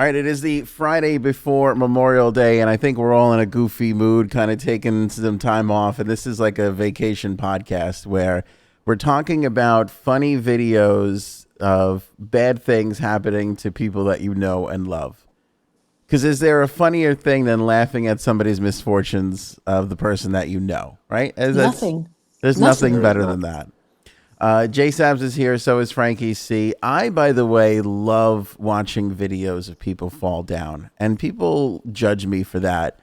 All right, it is the Friday before Memorial Day, and I think we're all in a goofy mood, kind of taking some time off. And this is like a vacation podcast where we're talking about funny videos of bad things happening to people that you know and love. Because is there a funnier thing than laughing at somebody's misfortunes of the person that you know, right? Nothing. There's Nothing. nothing better than that. Jay Sabs is here, so is Frankie C. I, by the way, love watching videos of people fall down, and people judge me for that.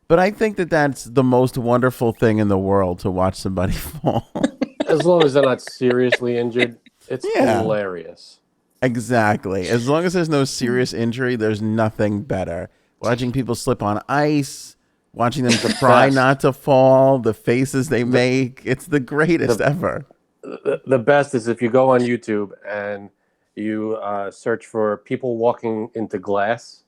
But I think that that's the most wonderful thing in the world to watch somebody fall. As long as they're not seriously injured, it's Yeah. hilarious. Exactly. As long as there's no serious injury, there's nothing better. Watching people slip on ice, watching them try not to fall, the faces they make, it's the greatest ever. The best is if you go on YouTube and you search for people walking into glass.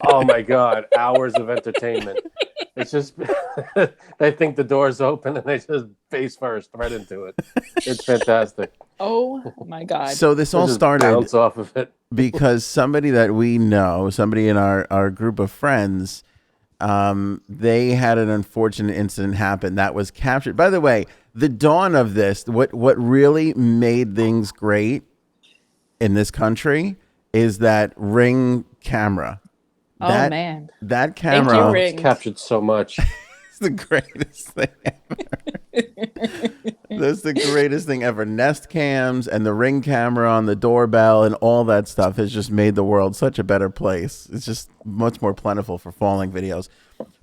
Oh my God, hours of entertainment. It's just, they think the door's open and they just face first right into it. It's fantastic. Oh my God. So this all Just started bounce off of it. because somebody that we know, somebody in our group of friends, they had an unfortunate incident happen that was captured. By the way, the dawn of this, what really made things great in this country is that Ring camera. Oh, man. That Thank camera you, Ring. It's captured so much. is the greatest thing ever. That's the greatest thing ever. Nest cams and the Ring camera on the doorbell and all that stuff has just made the world such a better place. It's just much more plentiful for falling videos.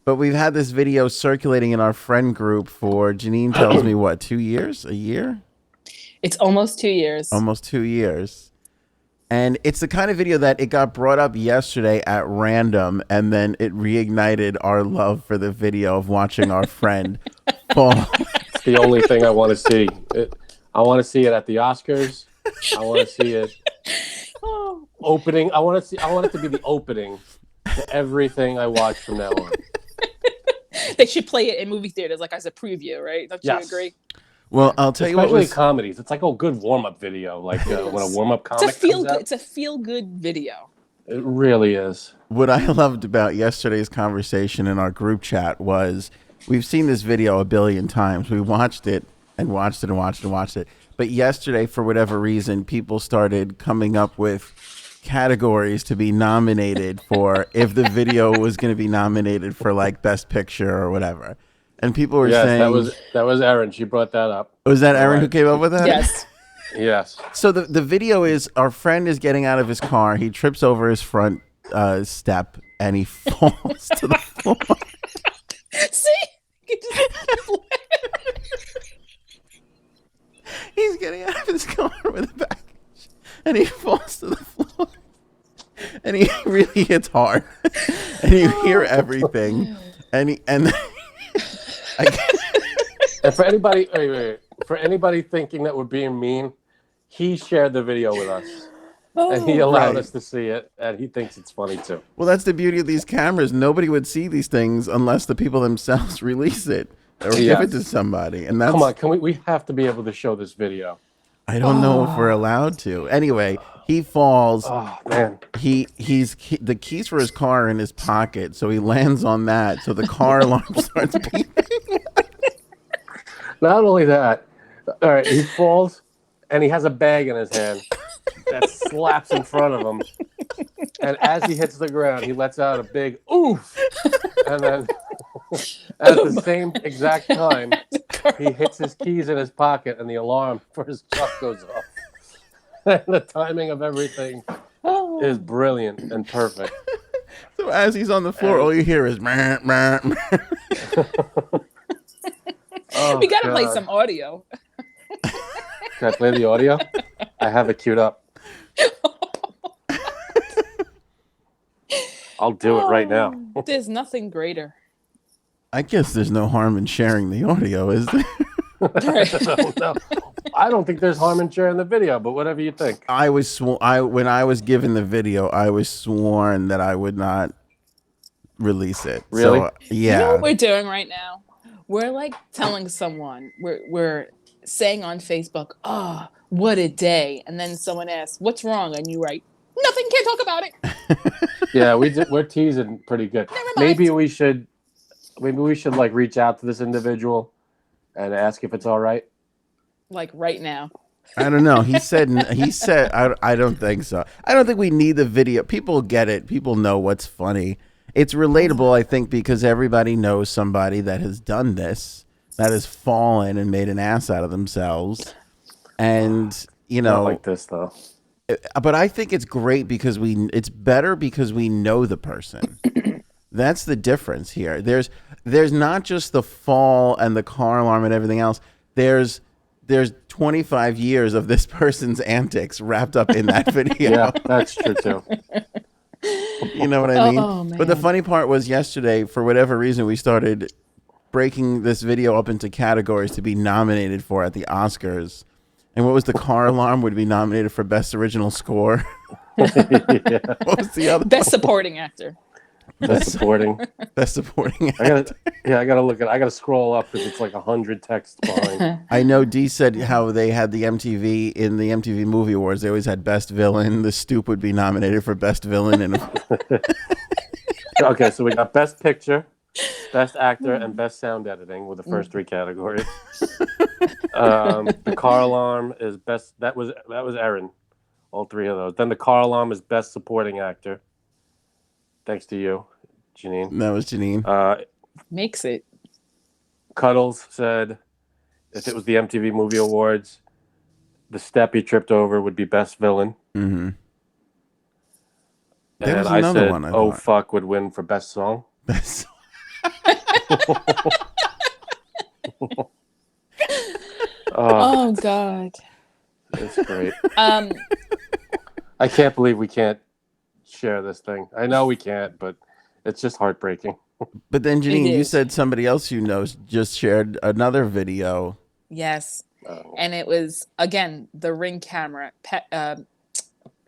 But we've had this video circulating in our friend group for, Janine tells me, what, 2 years? A year? It's almost 2 years. Almost 2 years. And it's the kind of video that it got brought up yesterday at random, and then it reignited our love for the video of watching our friend fall. It's the only thing I want to see. I want to see it at the Oscars. I want to see it opening. I want it to be the opening to everything I watch from now on. They should play it in movie theaters like as a preview, right? Don't you agree? Well, I'll tell you what Especially was comedies. It's like a good warm-up video, like when a warm-up comic comes out. It's a feel-good video. It really is. what I loved about yesterday's conversation in our group chat was we've seen this video a billion times. We watched it and watched it and watched it and watched it. But yesterday, for whatever reason, people started coming up with categories to be nominated for if the video was going to be nominated for like Best Picture or whatever. And people were saying that was Erin. She brought that up. Was that Erin who came up with that? Yes. Yes. So the video is our friend is getting out of his car. He trips over his front step and he falls to the floor. See? He's getting out of his car with a package and he falls to the floor. And he really hits hard. And you hear everything. And for anybody thinking that we're being mean, he shared the video with us, and he allowed us to see it, and he thinks it's funny too. Well, that's the beauty of these cameras. Nobody would see these things unless the people themselves release it or give it to somebody. And that's, come on, we have to be able to show this video. I don't know if we're allowed to. Anyway, he falls. Oh man, he's the keys for his car are in his pocket, so he lands on that. So the car alarm starts beeping. Not only that, all right, he falls, and he has a bag in his hand that slaps in front of him. And as he hits the ground, he lets out a big oof. And then at the same exact time, he hits his keys in his pocket, and the alarm for his truck goes off. And the timing of everything is brilliant and perfect. So as he's on the floor, all you hear is meh, meh, meh. We gotta play some audio. Can I play the audio? I have it queued up. I'll do it right now. There's nothing greater. I guess there's no harm in sharing the audio, is there? No. I don't think there's harm in sharing the video, but whatever you think. When I was given the video, I was sworn that I would not release it. Really? So, yeah. You know what we're doing right now? We're like telling someone, we're saying on Facebook, "Oh, what a day," and then someone asks, "What's wrong?" and you write, Nothing. Can't talk about it. Yeah, we're teasing pretty good. Never mind. Maybe we should like reach out to this individual and ask if it's all right. Like right now. I don't know. He said I don't think so. I don't think we need the video. People get it. People know what's funny. It's relatable, I think, because everybody knows somebody that has done this, that has fallen and made an ass out of themselves. And, you know, Not like this though. but I think it's great because it's better because we know the person. That's the difference here. There's not just the fall and the car alarm and everything else. There's 25 years of this person's antics wrapped up in that video. Yeah, that's true too. You know what I mean? Oh, man. But the funny part was yesterday, for whatever reason, we started breaking this video up into categories to be nominated for at the Oscars. And what was the car alarm would be nominated for Best Original Score? Yeah. What was the other? Best supporting actor. Best supporting. Best supporting I actor. gotta scroll up because it's like 100 texts behind. I know Dee said how they had the MTV in the MTV Movie Awards. They always had Best Villain. The Stoop would be nominated for Best Villain. And Okay, so we got Best Picture, Best Actor, and Best Sound Editing with the first three categories. The car alarm is best. That was Erin. All three of those. Then the car alarm is Best Supporting Actor. Thanks to you, Janine. that was Janine. Makes it. Cuddles said if it was the MTV Movie Awards, the step he tripped over would be Best Villain. Mm-hmm. There And was I another said, one, I "Oh thought. fuck" would win for Best Song. Best- Oh God. It's great. Um. I can't believe we can't share this thing. I know we can't, but it's just heartbreaking. But then, Janine, you is. said somebody else you know just shared another video. Yes. Oh. And it was again the Ring camera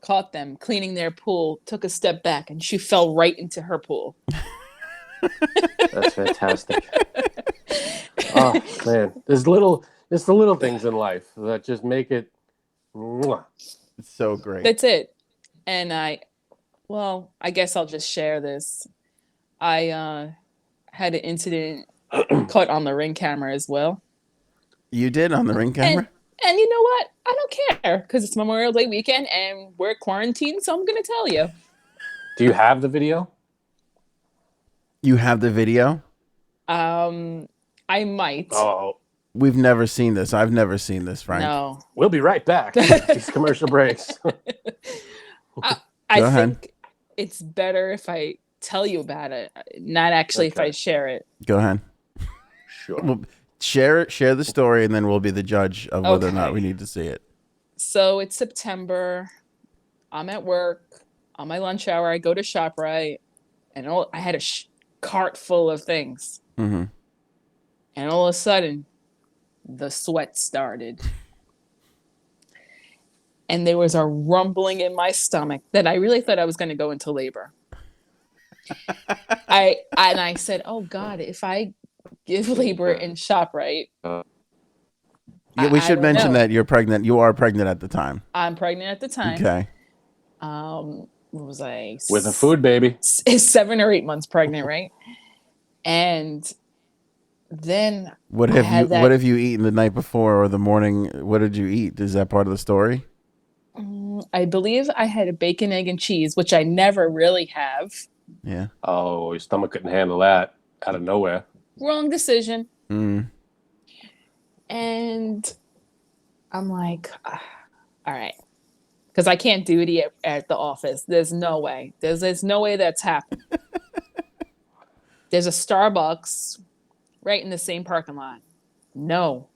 caught them cleaning their pool. Took a step back, and she fell right into her pool. That's fantastic. Oh man, it's the little things in life that just make it. Mwah. It's so great. That's it. And I guess I'll just share this. I had an incident caught on the Ring camera as well. You did on the Ring camera? And you know what? I don't care because it's Memorial Day weekend and we're quarantined, so I'm going to tell you. Do you have the video? You have the video? I might. Oh, We've never seen this. I've never seen this, Frank. No. we'll be right back. These commercial breaks. I Go ahead. think it's better if I tell you about it, not actually if Okay. I share it. Go ahead. Sure. Well, share the story, and then we'll be the judge of whether or not Okay. we need to see it. So it's September. I'm at work on my lunch hour. I go to ShopRite, and I had a cart full of things. Mm-hmm. And all of a sudden, the sweat started. And there was a rumbling in my stomach that I really thought I was going to go into labor. I said, "Oh God, if I give labor in ShopRite, Yeah, I we should don't mention know. that you're pregnant. You are pregnant at the time. I'm pregnant at the time. Okay. What was I? With a food baby. 7 or 8 months pregnant, right? And then What I have had you that- What have you eaten the night before or the morning? What did you eat? Is that part of the story? I believe I had a bacon, egg, and cheese, which I never really have. Yeah. Oh, your stomach couldn't handle that out of nowhere. Wrong decision. Mm. And I'm like, all right. Because I can't duty at the office. There's no way. There's no way that's happened. There's a Starbucks right in the same parking lot. No.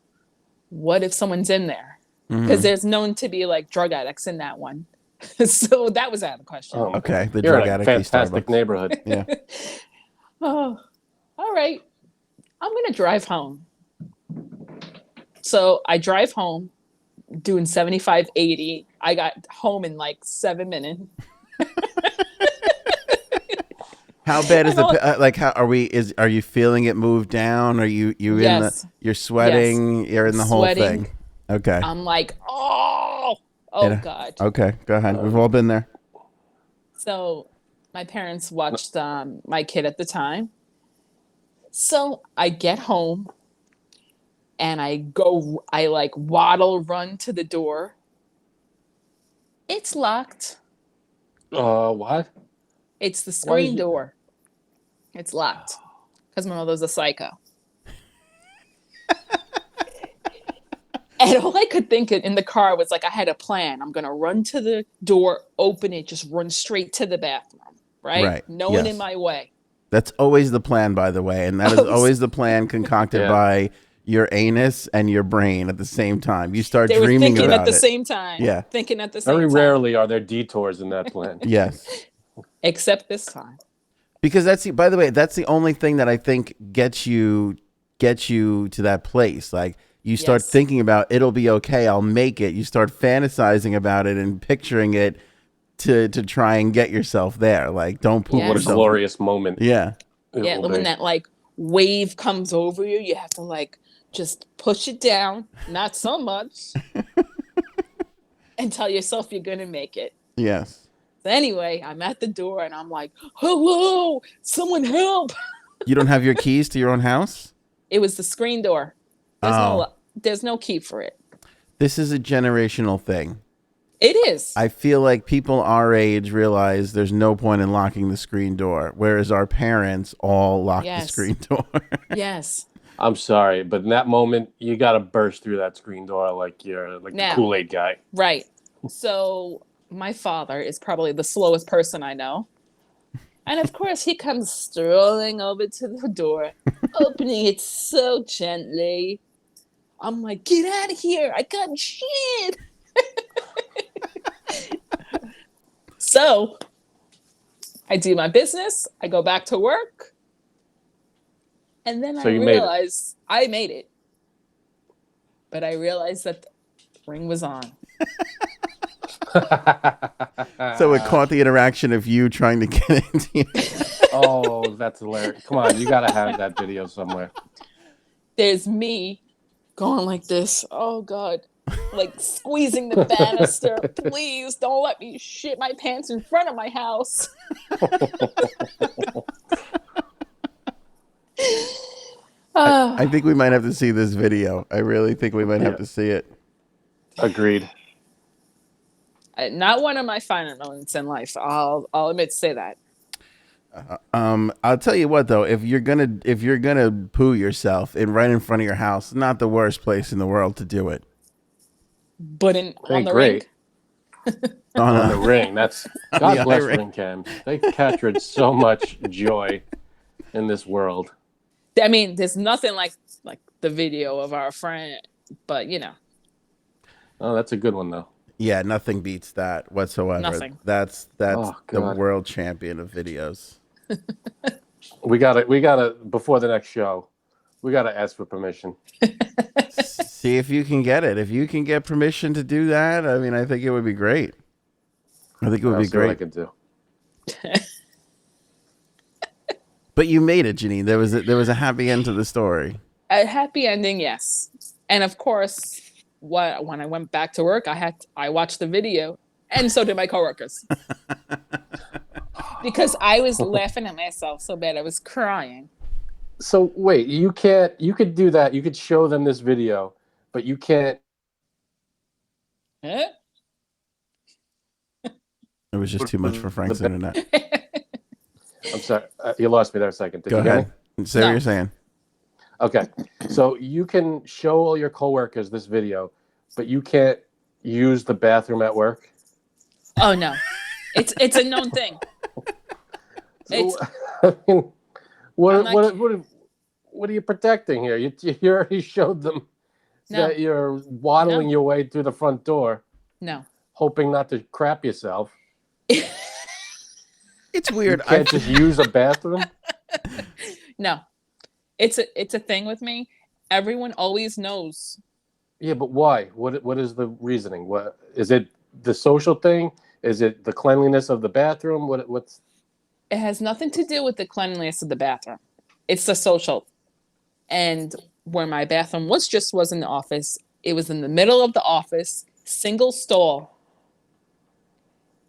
What if someone's in there? Because there's known to be like drug addicts in that one. So that was out of the question. Oh, Okay. The You're drug in a addict fantastic Starbucks. neighborhood. Yeah. Oh, all right. I'm going to drive home. So I drive home doing 75, 80. I got home in like 7 minutes. How bad is the like? How are we? Are you feeling it move down? Are you Yes. in the? You're sweating. You're in the whole Sweating. thing. Okay. I'm like, oh Yeah. God. Okay. Go ahead. We've all been there. So my parents watched my kid at the time. So I get home and I like waddle run to the door. It's locked. What? It's the Why did screen you? door. It's locked because my mother's a psycho. And all I could think of in the car was like, I had a plan. I'm going to run to the door, open it, just run straight to the bathroom, right? Right. No one in Yes. my way. That's always the plan, by the way. And that is always the plan concocted Yeah. by your anus and your brain at the same time. You start They were dreaming thinking at about the it. same time. Yeah. Thinking at the same Very time. rarely are there detours in that plan. Yes. Except this time. Because by the way, that's the only thing that I think gets you to that place. Like you start Yes. thinking about it'll be okay, I'll make it. You start fantasizing about it and picturing it to try and get yourself there. Like don't poop Yes. What a yourself. glorious moment. Yeah. it Yeah, will when be. that like wave comes over you, you have to like just push it down, not so much, and tell yourself you're going to make it. Yes. So anyway, I'm at the door and I'm like, hello, someone help. You don't have your keys to your own house? It was the screen door. Oh. There's no key for it. This is a generational thing. It is. I feel like people our age realize there's no point in locking the screen door, whereas our parents all lock the Yes. screen door. Yes. I'm sorry, but in that moment, you got to burst through that screen door like you're like Now. the Kool-Aid guy. Right. So my father is probably the slowest person I know. And of course, he comes strolling over to the door, opening it so gently. I'm like, get out of here. I got shit. So I do my business. I go back to work. And then So I you made it. realize I made it. But I realized that the ring was on. So it caught the interaction of you trying to get into your... Oh, that's hilarious. Come on, you got to have that video somewhere. There's me going like this. Oh, God. Like squeezing the banister. Please don't let me shit my pants in front of my house. I think we might have to see this video. I really think we might have to see it. Agreed. Not one of my finer moments in life. I'll admit to say that. I'll tell you what though, if you're gonna poo yourself right in front of your house, not the worst place in the world to do it. But on the great. ring. On the ring. That's God the bless ring. ring cams. They captured so much joy in this world. I mean, there's nothing like the video of our friend, but you know. Oh, that's a good one though. Yeah, nothing beats that whatsoever. Nothing. That's Oh, the God. world champion of videos. We gotta before the next show, we gotta ask for permission. See if you can get it. If you can get permission to do that, I mean, I think it would be great. I think it would I'll be see what I great. can do. But you made it, Janine. There was a happy end to the story. A happy ending, yes. And of course, when I went back to work, I watched the video, and so did my coworkers. Because I was laughing at myself so bad I was crying. So wait, you could do that. You could show them this video, but you can't. Huh? It was just too much for Frank's internet. I'm sorry, you lost me there a second. Did Go you hear ahead. me? Say what No. you're saying. Okay, so you can show all your coworkers this video, but you can't use the bathroom at work. Oh no. It's a known thing. So, I mean, what I'm like- what are you protecting here? You already showed them No. that you're waddling No. your way through the front door, No. hoping not to crap yourself. It's You weird. can't just use a bathroom. No. It's a thing with me. Everyone always knows. Yeah, but why? What is the reasoning? What is it? The social thing? Is it the cleanliness of the bathroom? What's? It has nothing to do with the cleanliness of the bathroom. It's the social. And where my bathroom was in the office. It was in the middle of the office, single stall.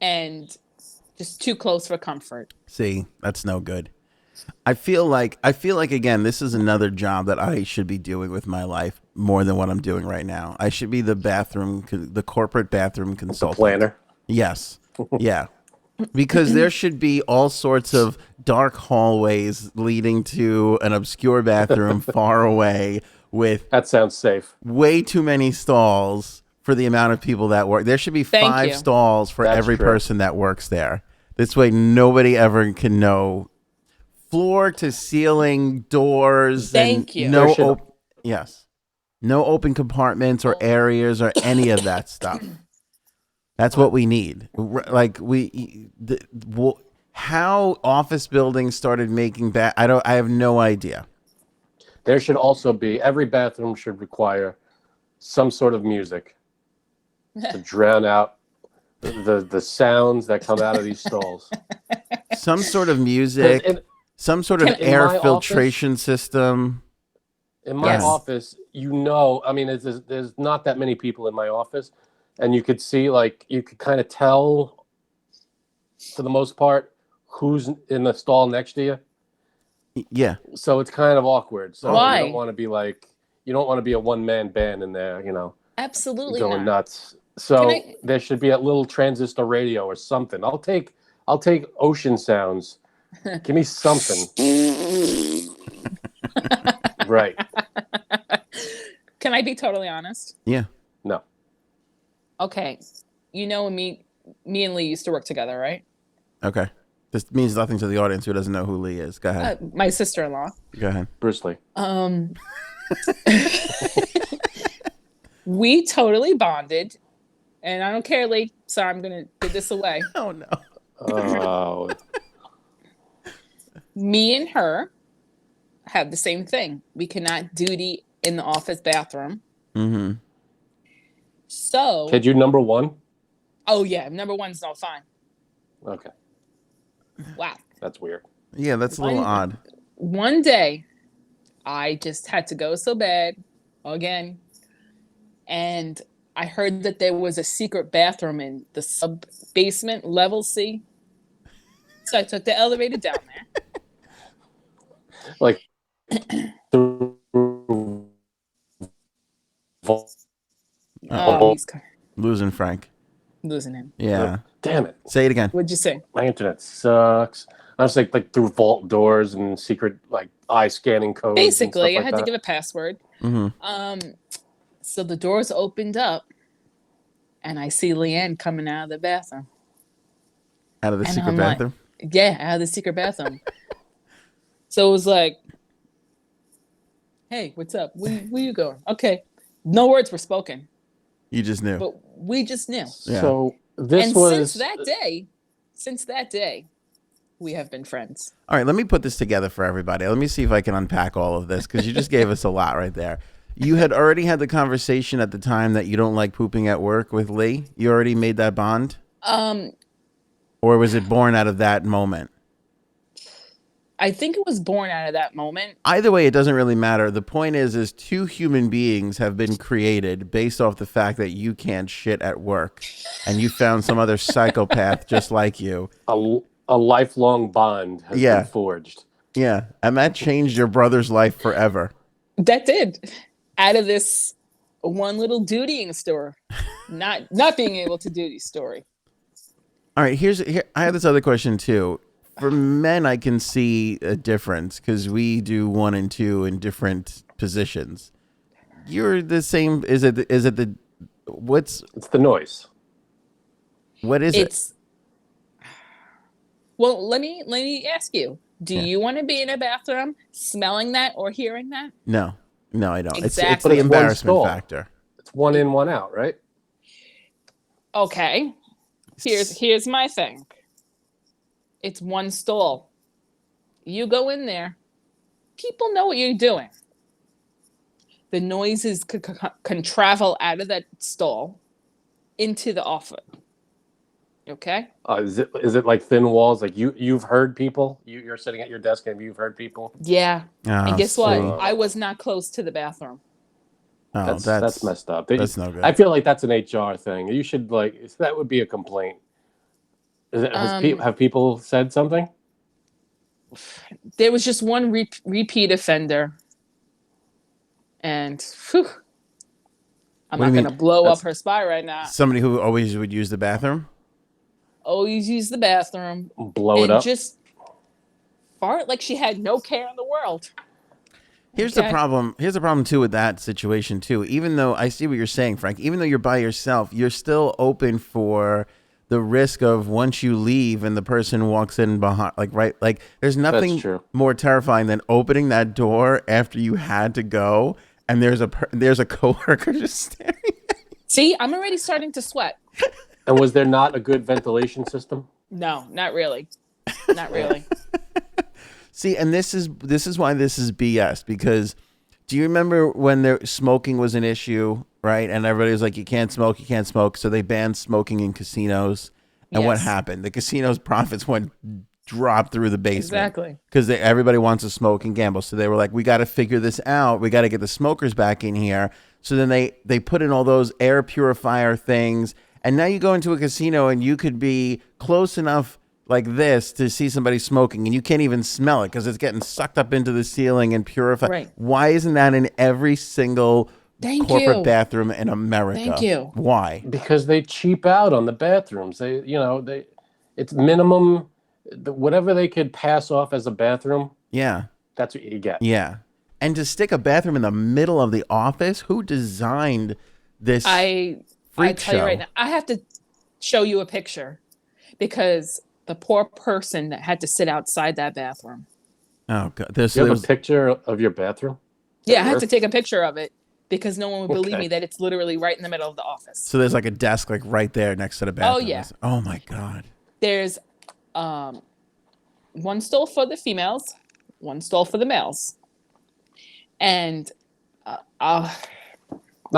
And Just too close for comfort. See, that's no good. I feel like again, this is another job that I should be doing with my life more than what I'm doing right now. I should be the corporate bathroom The consultant. planner. Yes. Yeah. Because there should be all sorts of dark hallways leading to an obscure bathroom far away with That sounds safe. way too many stalls for the amount of people that work. There should be Thank 5 you. stalls for That's every true. person that works there. This way nobody ever can know. Floor to ceiling doors. Thank and you. No There should- yes. No open compartments or areas or any of that stuff. That's what we need. Like how office buildings started making that. I have no idea. There should also be, every bathroom should require some sort of music to drown out the sounds that come out of these stalls. Some sort of music, some sort of In air my filtration system. In my Yes. office, I mean, there's not that many people in my office, and you could see, like, you could kind of tell, for the most part, who's in the stall next to you. Yeah. So it's kind of awkward. So Why? you don't want to be a one-man band in there, Absolutely going not. nuts. So Can I- there should be a little transistor radio or something. I'll take ocean sounds. Give me something. Right. Can I be totally honest? Yeah. No. Okay. Me and Lee used to work together, right? Okay. This means nothing to the audience who doesn't know who Lee is. Go ahead. My sister-in-law. Go ahead. Bruce Lee. We totally bonded, and I don't care, Lee. So I'm gonna give this away. Oh no. Oh, Me and her have the same thing. We cannot duty in the office bathroom. Mm-hmm. So, kid, you number one? oh yeah, number one's not fine. Okay, Wow. that's weird. Yeah, that's a little odd. One day, I just had to go so bad again, and I heard that there was a secret bathroom in the sub basement level C. So I took the elevator down there. Like, through Oh, he's Losing Frank. losing him. Yeah. damn it, Say it again. What'd you say? my internet sucks. I was like through vault doors and secret like eye scanning codes. Basically, I and had stuff to like give a password. Mm-hmm. So the doors opened up, and I see Leanne coming out of the bathroom. Out of the And secret I'm like- bathroom. Yeah, out of the secret bathroom. So it was like, "Hey, what's up? Where you going?" Okay, no words were spoken, You just knew. but we just knew. that. Yeah. So this And was since that day, we have been friends. All right, let me put this together for everybody. Let me see if I can unpack all of this because you just gave us a lot right there. You had already had the conversation at the time that you don't like pooping at work with Lee. You already made that bond, or was it born out of that moment? I think it was born out of that moment. Either way, it doesn't really matter. The point is two human beings have been created based off the fact that you can't shit at work, and you found some other psychopath just like you. a lifelong bond has Yeah. been forged. Yeah, and that changed your brother's life forever. That did. Out of this one little dutying store, not being able to duty story. All right, here I have this other question too. For men, I can see a difference because we do 1 and 2 in different positions. You're the same. Is it the what's It's the noise. what is it? It's well. Let me ask you. Do Yeah. you want to be in a bathroom smelling that or hearing that? No, I don't. It's Exactly. the It's one embarrassment stall. factor. It's one in, one out, right? Okay. Here's my thing. It's one stall. You go in there. People know what you're doing. The noises can travel out of that stall into the office. Okay? Is it like thin walls? Like you've heard people. You're sitting at your desk and you've heard people. Yeah. And Oh, guess what? see. I was not close to the bathroom. Oh, That's messed up. that's no good. I feel like that's an HR thing. You should that would be a complaint. Have people said something? There was just one repeat offender, and whew, I'm What do not you going to mean? blow up her spot right now. Somebody who always would use the bathroom? Always use the bathroom Blow it and up? just fart like she had no care in the world. Here's the problem. Here's the problem too with that situation too. Even though I see what you're saying, Frank, even though you're by yourself, you're still open for the risk of once you leave and the person walks in behind, like there's nothing more terrifying than opening that door after you had to go and there's a coworker just staring at you. See, I'm already starting to sweat. And was there not a good ventilation system? No, not really. Not really. See, and this is why this is BS, because do you remember when smoking was an issue, right? And everybody was like, you can't smoke. So they banned smoking in casinos. And what happened? The casino's profits dropped through the basement. Exactly. Because everybody wants to smoke and gamble. So they were like, we got to figure this out. We got to get the smokers back in here. So then they put in all those air purifier things. And now you go into a casino and you could be close enough like this to see somebody smoking and you can't even smell it because it's getting sucked up into the ceiling and purified. Right. Why isn't that in every single corporate bathroom in America? Thank you. Why? Because they cheap out on the bathrooms. It's minimum, whatever they could pass off as a bathroom. Yeah. That's what you get. Yeah. And to stick a bathroom in the middle of the office, who designed this I tell you right now, I have to show you a picture because the poor person that had to sit outside that bathroom. Oh, God. You have a picture of your bathroom? Yeah, I had to take a picture of it because no one would believe me that it's literally right in the middle of the office. So there's like a desk like right there next to the bathroom. Oh, yeah. Oh, my God. There's one stall for the females, one stall for the males. And not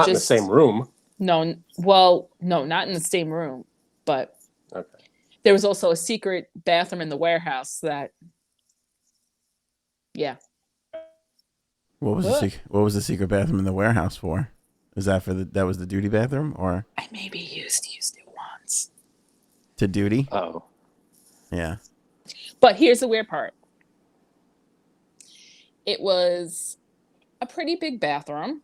in the same room. No, not in the same room, but okay. There was also a secret bathroom in the warehouse that, yeah. What was the secret bathroom in the warehouse for? Is that that was the duty bathroom, or? I maybe used it once. To duty? Oh. Yeah. But here's the weird part. It was a pretty big bathroom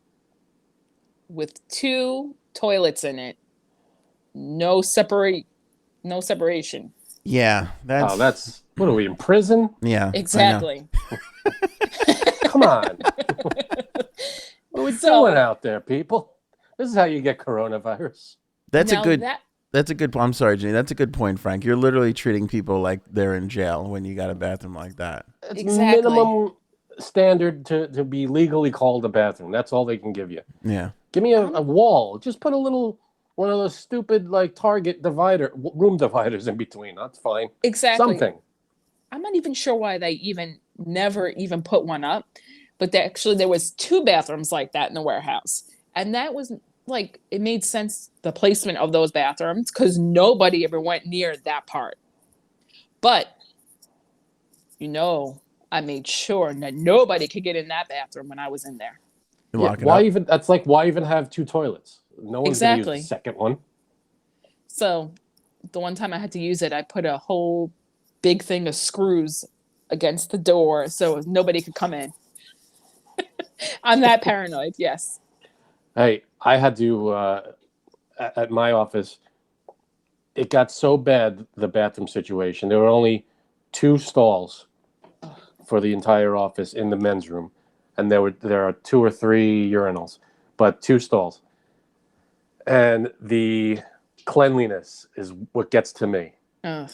with 2 toilets in it. No separation. Yeah, that's what are we in prison? Yeah, exactly. Come on, what are we doing out there, people? This is how you get coronavirus. That's a good. I'm sorry, Jenny. That's a good point, Frank. You're literally treating people like they're in jail when you got a bathroom like that. It's minimum standard to be legally called a bathroom. That's all they can give you. Yeah. Give me a wall. Just put a little. One of those stupid like Target room dividers in between. That's fine. Exactly. Something. I'm not even sure why they never even put one up, but there was 2 bathrooms like that in the warehouse, and that was like it made sense the placement of those bathrooms because nobody ever went near that part. But I made sure that nobody could get in that bathroom when I was in there. Yeah, why even have 2 toilets? No one's going to use the second one. So the one time I had to use it, I put a whole big thing of screws against the door so nobody could come in. I'm that paranoid, yes. Hey, I had to, at my office, it got so bad, the bathroom situation. There were only 2 stalls for the entire office in the men's room. And there are 2 or 3 urinals, but 2 stalls. And the cleanliness is what gets to me. Ugh.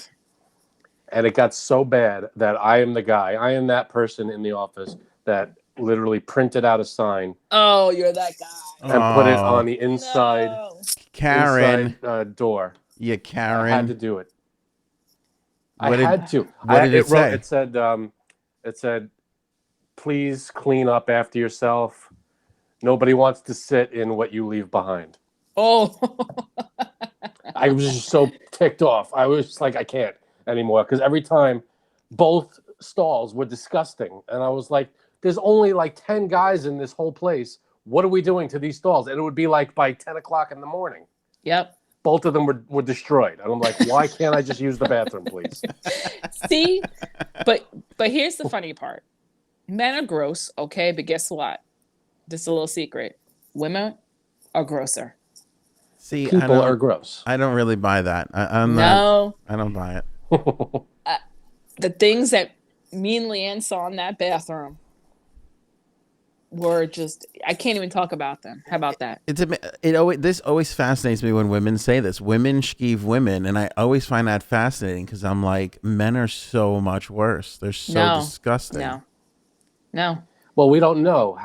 And it got so bad that I am that person in the office that literally printed out a sign. Oh, you're that guy. And put it on the inside, Karen. Door. Yeah, Karen. I had to do it. What did it say? It said, please clean up after yourself. Nobody wants to sit in what you leave behind. Oh. I was just so ticked off. I was just like, I can't anymore. Because every time both stalls were disgusting. And I was like, there's only like 10 guys in this whole place. What are we doing to these stalls? And it would be like by 10 o'clock in the morning. Yep. both of them were destroyed. And I'm like, why can't I just use the bathroom, please? See, but here's the funny part. Men are gross, okay, but guess what? Just a little secret. Women are grosser. See, People are gross. I don't really buy that. I'm No. not, I don't buy it. The things that me and Leanne saw in that bathroom were just, I can't even talk about them. How about that? This always fascinates me when women say this. Women skeeve women, and I always find that fascinating because I'm like, men are so much worse. They're so disgusting. No. Well, we don't know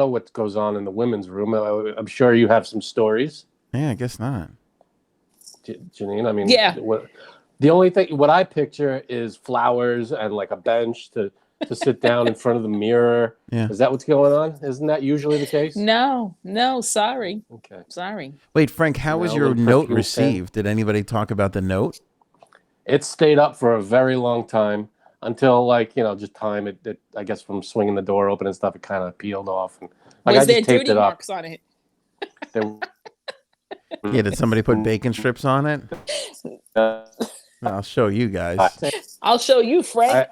what goes on in the women's room. I'm sure you have some stories. Yeah, I guess not. Janine, I mean, yeah. The only thing, what I picture is flowers and like a bench to sit down in front of the mirror. Yeah. Is that what's going on? Isn't that usually the case? No, sorry. Okay. Sorry. Wait, Frank, how was your note received? Did anybody talk about the note? It stayed up for a very long time until, like, just time. It I guess from swinging the door open and stuff, it kind of peeled off. And like, was I there just taped dirty it up. marks on it? Yeah, did somebody put bacon strips on it? I'll show you guys. I'll show you, Frank.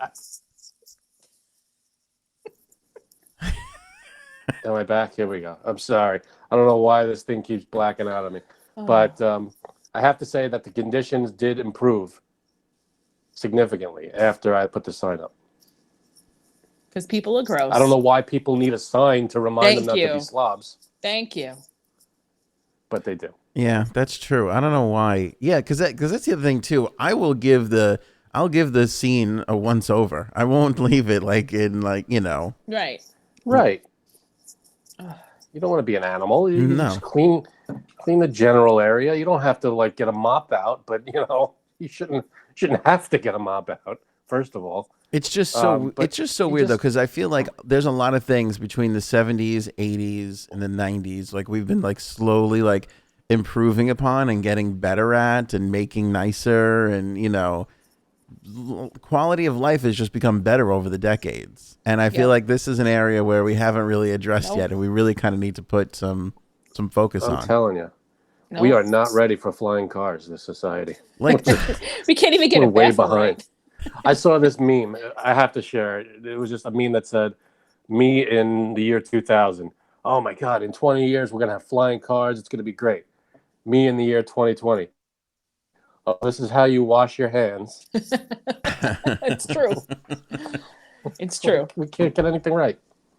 Am I back? Here we go. I'm sorry. I don't know why this thing keeps blacking out on me. But I have to say that the conditions did improve significantly after I put the sign up. Because people are gross. I don't know why people need a sign to remind them not to be slobs. Thank you. But they do. Yeah, that's true. I don't know why. Yeah, because that's the other thing too. I'll give the scene a once over. I won't leave it like in Right. Right. You don't want to be an animal. You No. just clean the general area. You don't have to like get a mop out, but you shouldn't have to get a mop out. First of all, it's just so weird though, because I feel like there's a lot of things between the 70s, 80s, and the 90s. Like we've been like slowly like improving upon and getting better at and making nicer, and quality of life has just become better over the decades. And I feel like this is an area where we haven't really addressed yet, and we really kind of need to put some focus on. I'm telling you. Nope. We are not ready for flying cars, this society. Like we can't even get We're it way behind. Right. I saw this meme. I have to share it. It was just a meme that said, me in the year 2000. Oh my God, in 20 years, we're going to have flying cars. It's going to be great. Me in the year 2020. Oh, this is how you wash your hands. It's true. It's true. We can't get anything right.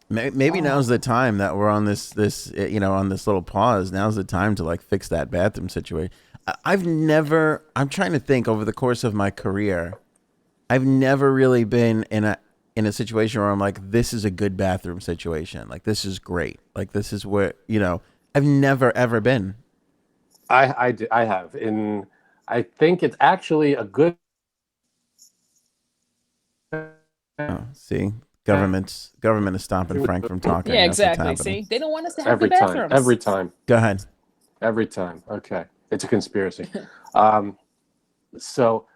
Maybe now's the time that we're on this on this little pause. Now's the time to like fix that bathroom situation. I'm trying to think over the course of my career, I've never really been in a situation where I'm like, this is a good bathroom situation. Like, this is great. Like, this is where, I've never, ever been. I have. I think it's actually a good. Oh, see, government is stopping Frank from talking. Yeah, exactly. See, they don't want us to have every the bathrooms. Every time. Go ahead. Every time. Okay, it's a conspiracy. So,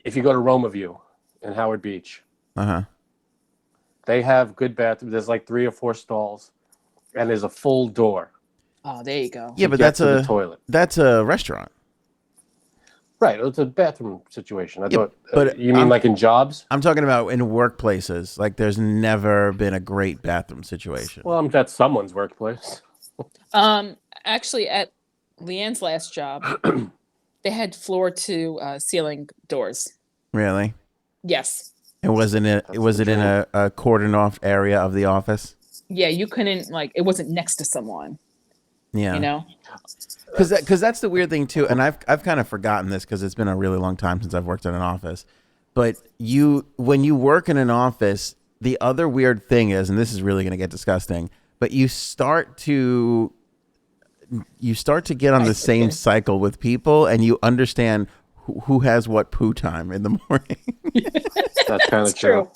if you go to Roma View in Howard Beach, they have good bathrooms. There's like 3 or 4 stalls, and there's a full door. Oh, there you go. Yeah, but that's a toilet. That's a restaurant. Right, it's a bathroom situation. I thought, but you mean like in jobs? I'm talking about in workplaces. Like, there's never been a great bathroom situation. Well, that's someone's workplace. Actually, at Leanne's last job, they had floor to ceiling doors. Really? Yes. And was it in a cordoned off area of the office? Yeah, you couldn't it wasn't next to someone. Yeah. Because that's the weird thing too, and I've kind of forgotten this because it's been a really long time since I've worked in an office. But when you work in an office, the other weird thing is, and this is really going to get disgusting, but you start to get on the same cycle with people, and you understand who has what poo time in the morning. That's kind of true.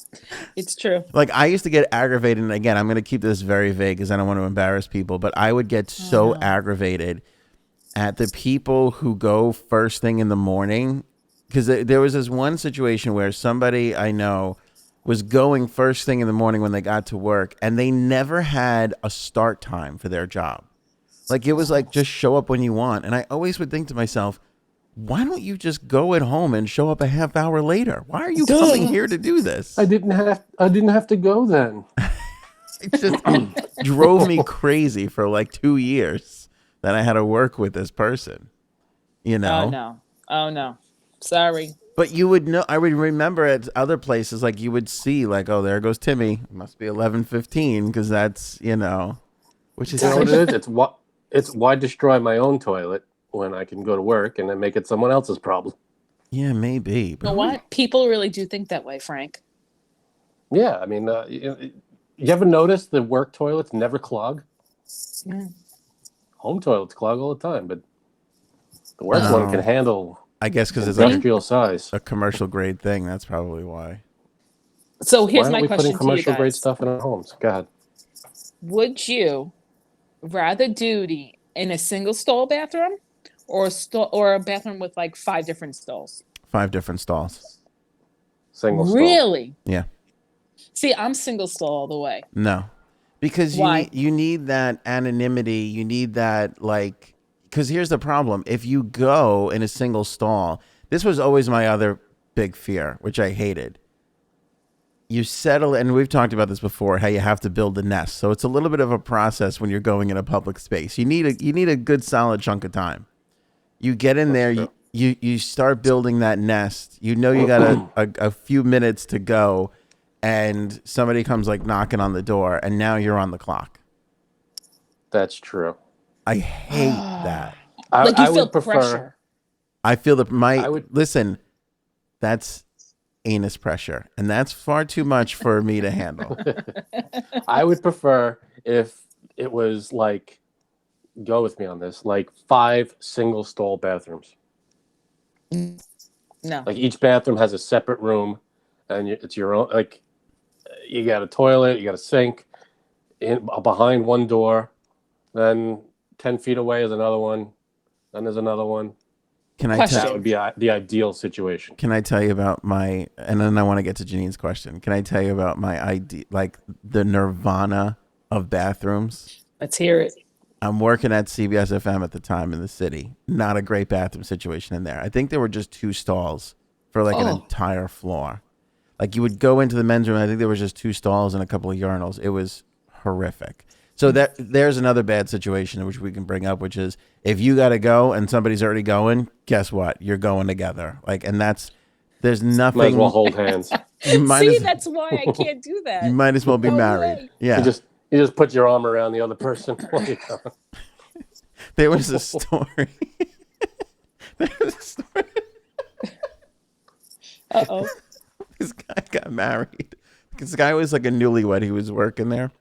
It's true. Like, I used to get aggravated, and again, I'm going to keep this very vague because I don't want to embarrass people, but I would get so aggravated at the people who go first thing in the morning, because there was this one situation where somebody I know was going first thing in the morning when they got to work, and they never had a start time for their job. Like, it was like, just show up when you want. And I always would think to myself, why don't you just go at home and show up a half hour later? Why are you coming here to do this? I didn't have to go then. It just drove me crazy for like 2 years that I had to work with this person, you know? Oh no. Sorry. But you would know, I would remember at other places, like you would see like, oh, there goes Timmy. It must be 11:15 because that's, which is You know what it is? It's why destroy my own toilet when I can go to work and then make it someone else's problem. Yeah, maybe. You know what? People really do think that way, Frank. Yeah, I mean, you ever notice the work toilets never clog? Yeah. Home toilets clog all the time, but the work one can handle. I guess because it's like industrial size. a commercial grade thing. That's probably why. So here's Why my aren't we question putting to you commercial grade guys. stuff in our homes? God. Would you rather duty in a single stall bathroom or a bathroom with like 5 different stalls? 5 different stalls. Single stall. Really? Yeah. See, I'm single stall all the way. No. Because Why? you need that anonymity. You need that, like, because here's the problem. If you go in a single stall, this was always my other big fear, which I hated. You settle, and we've talked about this before, how you have to build a nest. So it's a little bit of a process when you're going in a public space. You need a good solid chunk of time. You get in there, you start building that nest. You know you got a few minutes to go, and somebody comes like knocking on the door, and now you're on the clock. That's true. I hate that. Like you I feel would prefer. pressure. I feel that would listen. That's anus pressure, and that's far too much for me to handle. I would prefer if it was like, go with me on this, like 5 single stall bathrooms. No. Like each bathroom has a separate room, and it's your own. Like you got a toilet, you got a sink, behind one door, then 10 feet away is another one, then there's another one. Can I Question. That would be the ideal situation. Can I tell you about and then I want to get to Janine's question. Can I tell you about my idea, like the nirvana of bathrooms? Let's hear it. I'm working at CBS FM at the time in the city. Not a great bathroom situation in there. I think there were just 2 stalls for like an entire floor. Like you would go into the men's room, and I think there was just 2 stalls and a couple of urinals. It was horrific. So there's another bad situation which we can bring up, which is if you got to go and somebody's already going, guess what? You're going together. Like, and there's nothing. Might as well hold hands. That's why I can't do that. You might as well be No married. way. Yeah. You just put your arm around the other person. There was a story. Uh-oh. This guy got married. This guy was like a newlywed. He was working there.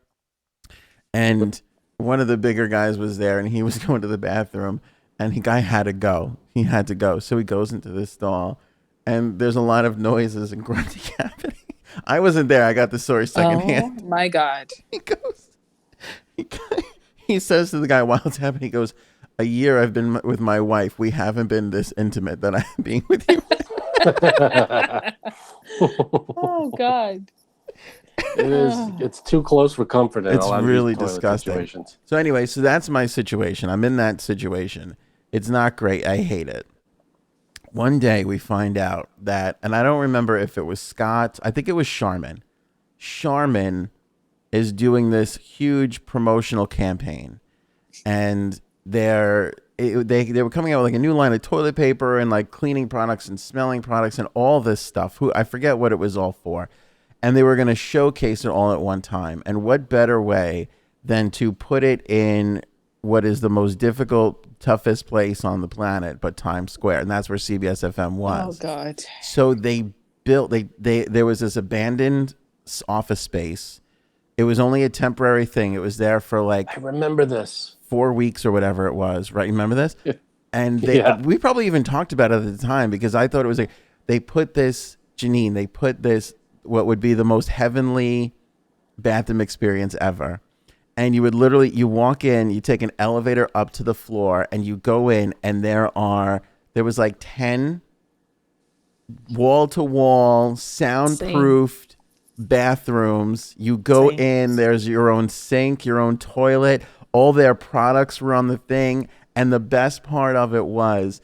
And one of the bigger guys was there, and he was going to the bathroom, and the guy had to go. He had to go. So he goes into this stall, and there's a lot of noises and grunting happening. I wasn't there. I got the story secondhand. Oh, my God. He says to the guy while it's happening, he goes, "A year I've been with my wife. We haven't been this intimate that I'm being with you." Oh, God. It's too close for comfort in It's a lot really of these toilet disgusting. situations. So anyway, so that's my situation. I'm in that situation. It's not great. I hate it. One day we find out that, and I don't remember if it was Scott. I think it was Charmin. Charmin is doing this huge promotional campaign, and they were coming out with like a new line of toilet paper and like cleaning products and smelling products and all this stuff. I forget what it was all for. And they were going to showcase it all at one time. And what better way than to put it in what is the most difficult, toughest place on the planet, but Times Square. And that's where CBS FM was. Oh, God. So they built, there was this abandoned office space. It was only a temporary thing. It was there for like I remember this. 4 weeks or whatever it was, right? You remember this? And we probably even talked about it at the time because I thought it was like, they put this, what would be the most heavenly bathroom experience ever. And you would literally, you walk in, you take an elevator up to the floor and you go in and there was like 10 wall-to-wall, soundproofed bathrooms. You go in, there's your own sink, your own toilet. All their products were on the thing. And the best part of it was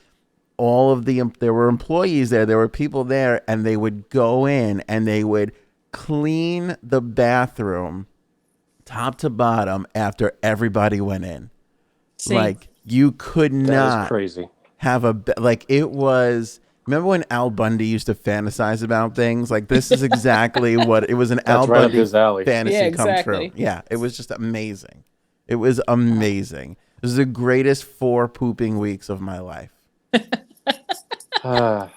there were employees there were people there, and they would go in and they would clean the bathroom top to bottom after everybody went in. See, Like, you could That is not crazy. have like, it was. Remember when Al Bundy used to fantasize about things? Like, this is exactly what it was, an Al right up Bundy his alley. fantasy Yeah, come exactly. true. Yeah, it was just amazing. It was amazing. This is the greatest 4 pooping weeks of my life. Why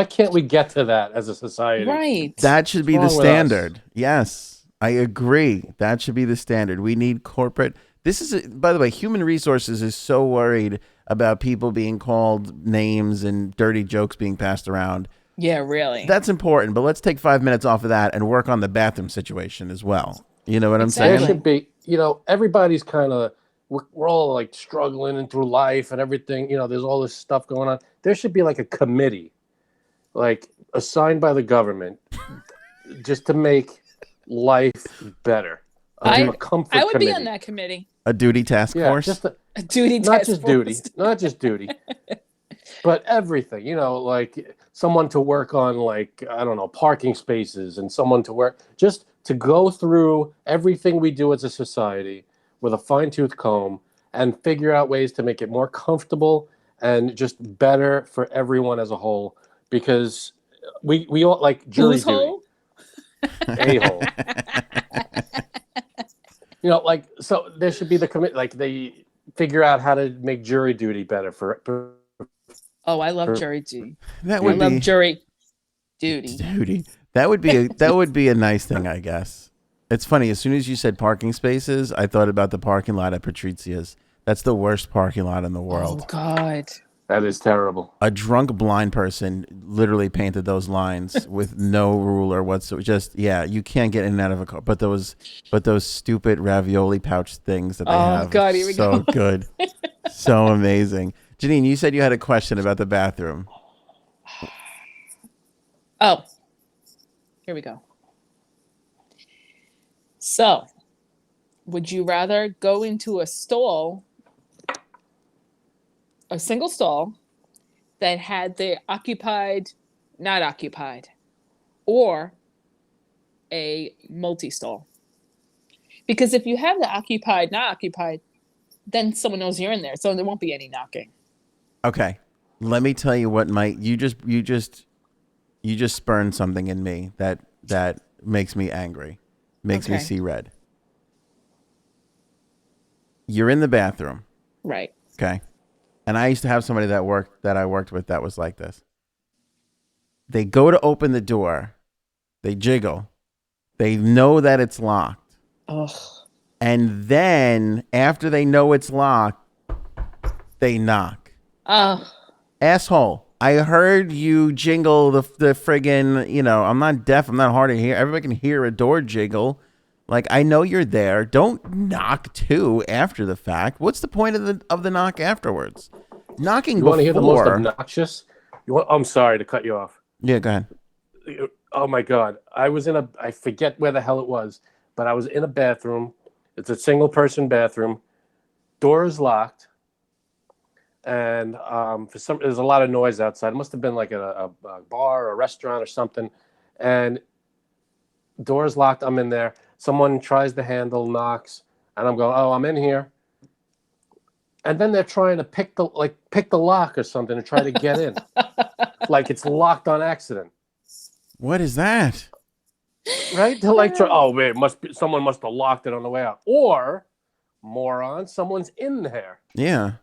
can't we get to that as a society? right. That should be the wrong with standard. Yes, I agree. That should be the standard. We need corporate. This is, by the way, human resources is so worried about people being called names and dirty jokes being passed around. Yeah, really. That's important, but let's take 5 minutes off of that and work on the bathroom situation as well. You know what I'm Exactly. There saying? should be, everybody's kind of, we're all like struggling and through life and everything. There's all this stuff going on. There should be like a committee, like assigned by the government, just to make life better. A comfort I would committee. be on that committee. A duty task force. Just A duty not task just force. duty, not just duty, but everything. Like someone to work on, like, I don't know, parking spaces, and someone to work just to go through everything we do as a society with a fine-tooth comb and figure out ways to make it more comfortable and just better for everyone as a whole. Because we all like jury Whose duty. hole? A-hole. Like, so there should be the commit, like they figure out how to make jury duty better for Oh, I love jury duty. That I would love be jury duty. duty. That would be a nice thing, I guess. It's funny. As soon as you said parking spaces, I thought about the parking lot at Patrizia's. That's the worst parking lot in the world. Oh God. That is terrible. A drunk blind person literally painted those lines with no ruler whatsoever. Just, yeah, you can't get in and out of a car. But those stupid ravioli pouch things that they have. Oh God, here we so go. good. So amazing. Janine, you said you had a question about the bathroom. Oh, here we go. So, would you rather go into a single stall that had the not occupied, or a multi-stall? Because if you have the occupied, not occupied, then someone knows you're in there, so there won't be any knocking. Okay. Let me tell you what you just spurned something in me that makes me angry. Makes me Okay. see red. You're in the bathroom. Right. Okay. And I used to have somebody that I worked with that was like this. They go to open the door. They jiggle. They know that it's locked. Ugh. And then after they know it's locked, they knock. Asshole. I heard you jingle the friggin', I'm not deaf. I'm not hard to hear. Everybody can hear a door jiggle. Like, I know you're there. Don't knock too after the fact. What's the point of the knock afterwards? Knocking You before. want to hear the most obnoxious? I'm sorry to cut you off. Yeah, go ahead. Oh my God. I forget where the hell it was, but I was in a bathroom. It's a single person bathroom. Door is locked. And there's a lot of noise outside. It must have been like a bar or a restaurant or something. And door's locked. I'm in there. Someone tries the handle, knocks, and I'm going, oh, I'm in here. And then they're trying to pick the lock or something and try to get in. Like it's locked on accident. What is that? Right? They're like, oh, wait, someone must have locked it on the way out. Or, moron, someone's in there. Yeah.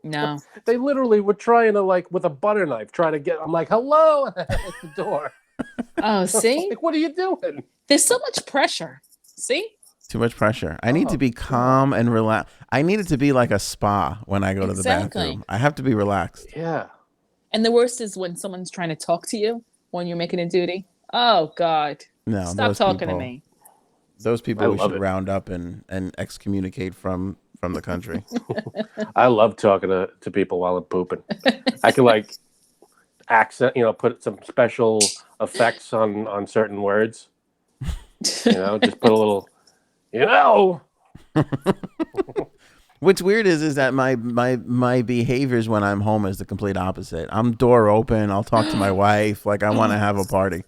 No. They literally were trying to, like, with a butter knife, try to get, I'm like, hello, at the door. Oh, see? Like, what are you doing? There's so much pressure. See? Too much pressure. I need to be calm and relaxed. I need it to be like a spa when I go to the bathroom. I have to be relaxed. Yeah. And the worst is when someone's trying to talk to you when you're making a duty. Oh, God. No, Stop talking to me. Those people we love should it. round up and excommunicate from the country. I love talking to people while I'm pooping. I can, like, put some special effects on certain words. Just put a little, What's weird is that my behaviors when I'm home is the complete opposite. I'm door open. I'll talk to my wife. Like I want to have a party.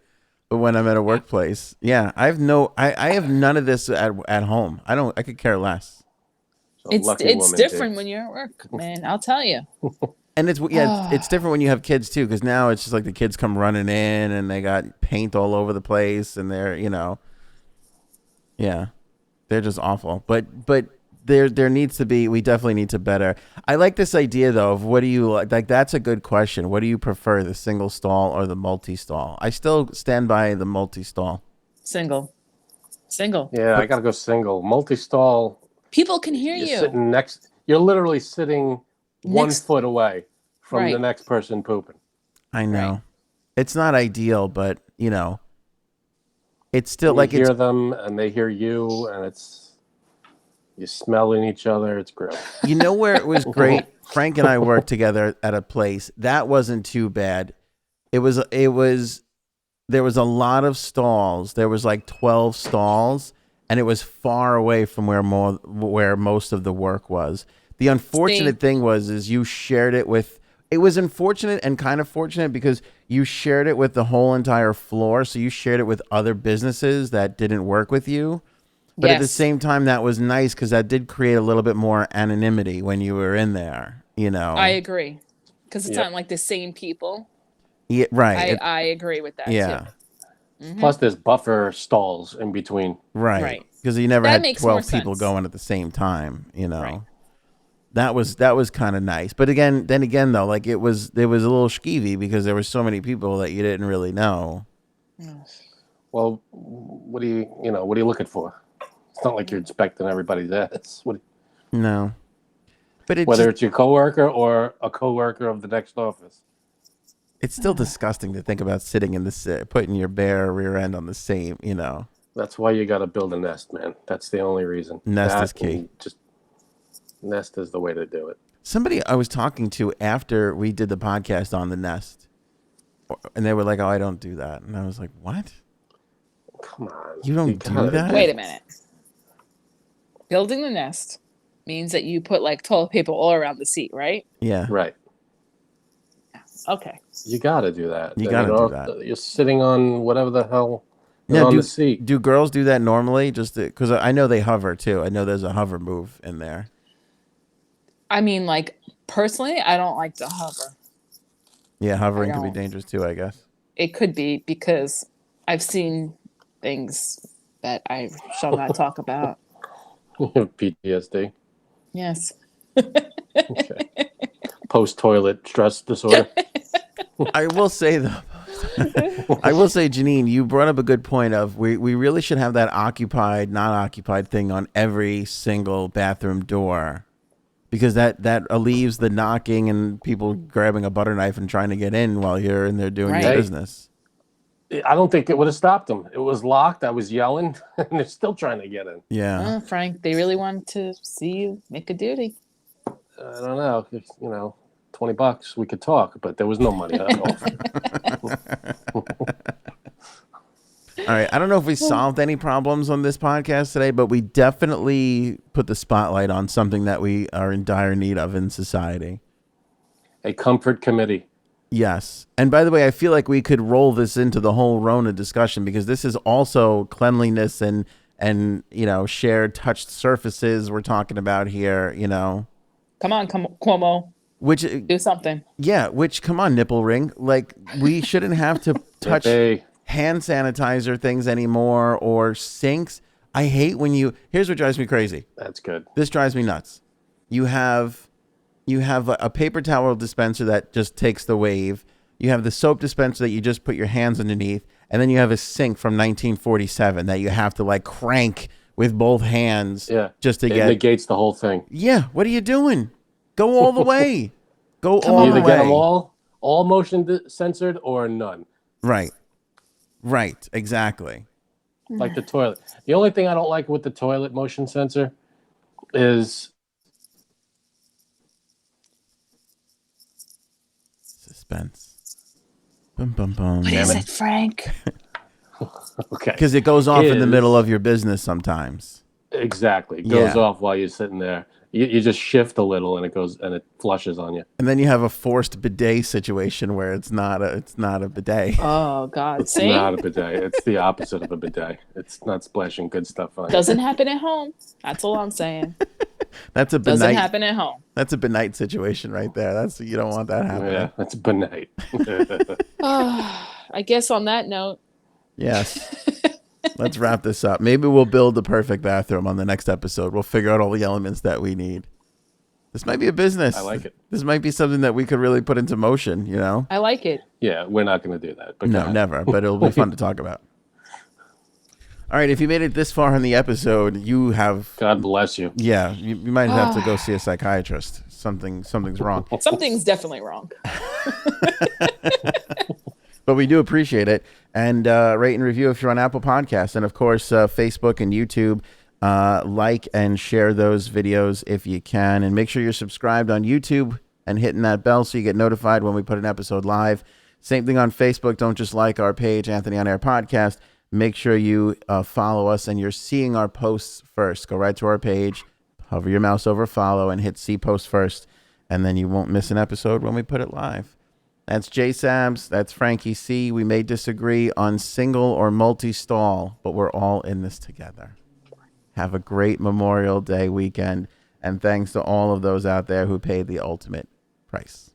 But when I'm at a workplace, yeah, I have none of this at home. I could care less. So It's lucky it's woman, different dude. when you're at work, man. I'll tell you. And it's different when you have kids too, because now it's just like the kids come running in and they got paint all over the place and they're yeah, they're just awful. But there needs to be, we definitely need to better. I like this idea though of what do you like. That's a good question. What do you prefer, the single stall or the multi stall? I still stand by the multi stall. Single. Yeah, I gotta go single. Multi-stall. People can hear You're you. sitting next. You're literally sitting 1 Next- foot away from the Right. next person pooping. I know Right. it's not ideal, but it's still You like hear it's them and they hear you, and you smelling each other. It's great. where it was great. Frank and I worked together at a place that wasn't too bad. There was a lot of stalls. There was like 12 stalls, and it was far away from where most of the work was. The unfortunate thing is you shared it with. It was unfortunate and kind of fortunate because you shared it with the whole entire floor. So you shared it with other businesses that didn't work with you. But at the Yes. same time, that was nice because that did create a little bit more anonymity when you were in there. I agree. Because it's Yep. not like the same people. Yeah, right. I agree with that Yeah. too. Plus, there's buffer stalls in between. Right. Right. Because you never That had makes more 12 people sense. going at the same time, Right. That was kind of nice. But then again though, like it was a little skeevy because there were so many people that you didn't really know. Well, what are you looking for? It's not like you're inspecting everybody's ass. No. But Whether it's your coworker or a coworker of the next office. it's still disgusting to think about sitting in putting your bare rear end on the same, That's why you got to build a nest, man. That's the only reason. Nest That is key. and just nest is the way to do it. Somebody I was talking to after we did the podcast on the Nest, and they were like, "Oh, I don't do that," and I was like, "What? Come on. You don't do gotta- that?" Wait a minute. Building the nest means that you put like toilet paper all around the seat, right? Yeah. Right. Okay. You got to do that. You I gotta mean, do that. You're sitting on whatever the hell is Now, on the seat. do girls do that normally? Just because I know they hover too. I know there's a hover move in there. I mean, like personally, I don't like to hover. Yeah, hovering I can be don't. dangerous too, I guess. It could be because I've seen things that I shall not talk about. PTSD. Yes. Okay. Post-toilet stress disorder. I will say though, Janine, you brought up a good point of we really should have that occupied, not occupied thing on every single bathroom door, because that alleviates the knocking and people grabbing a butter knife and trying to get in while you're in there doing your Right. business. I don't think it would have stopped them. It was locked. I was yelling, and they're still trying to get in. Yeah. Oh, Frank, they really wanted to see you make a duty. I don't know. If, $20, we could talk, but there was no money at all. All right. I don't know if we solved any problems on this podcast today, but we definitely put the spotlight on something that we are in dire need of in society. A comfort committee. Yes. And by the way, I feel like we could roll this into the whole Rona discussion because this is also cleanliness and shared touched surfaces we're talking about here, Come on, Cuomo, Which, do something. yeah, come on, nipple ring. Like, we shouldn't have to touch Hey, hand sanitizer things anymore or sinks. I hate here's what drives me crazy. that's good. This drives me nuts. You have a paper towel dispenser that just takes the wave. You have the soap dispenser that you just put your hands underneath, and then you have a sink from 1947 that you have to like crank with both hands Yeah. just to It get. negates the whole thing. Yeah, what are you doing? Go all the way. Go Come all on. the Either way. get them all motion censored or none. Right. Exactly. Like the toilet. The only thing I don't like with the toilet motion sensor is Suspense. Bum, bum, bum. What is it, Frank? okay. Because it goes off in the Is- middle of your business sometimes. Exactly. It goes Yeah. off while you're sitting there. You just shift a little and it flushes on you. And then you have a forced bidet situation where it's not a bidet. Oh God, It's see, not a bidet. It's the opposite of a bidet. It's not splashing good stuff on you. doesn't happen at home. That's all I'm saying. That's a Doesn't benite. happen at home. That's a benite situation right there. You don't want that happening. Yeah, that's benite. I guess on that note, Yes. Let's wrap this up. Maybe we'll build the perfect bathroom on the next episode. We'll figure out all the elements that we need. This might be a business. I like it. This might be something that we could really put into motion, you know? I like it. Yeah, we're not going to do that. But No, never. But it'll be fun to talk about. All right. If you made it this far in the episode, you have... God bless you. Yeah. You might have to go see a psychiatrist. Something's wrong. Something's definitely wrong. But we do appreciate it. And rate and review if you're on Apple Podcasts. And, of course, Facebook and YouTube. Like and share those videos if you can. And make sure you're subscribed on YouTube and hitting that bell so you get notified when we put an episode live. Same thing on Facebook. Don't just like our page, Anthony on Air Podcast. Make sure you follow us and you're seeing our posts first. Go right to our page, hover your mouse over follow, and hit see post first. And then you won't miss an episode when we put it live. That's Jay Sabs. That's Frankie C. We may disagree on single or multi-stall, but we're all in this together. Have a great Memorial Day weekend. And thanks to all of those out there who paid the ultimate price.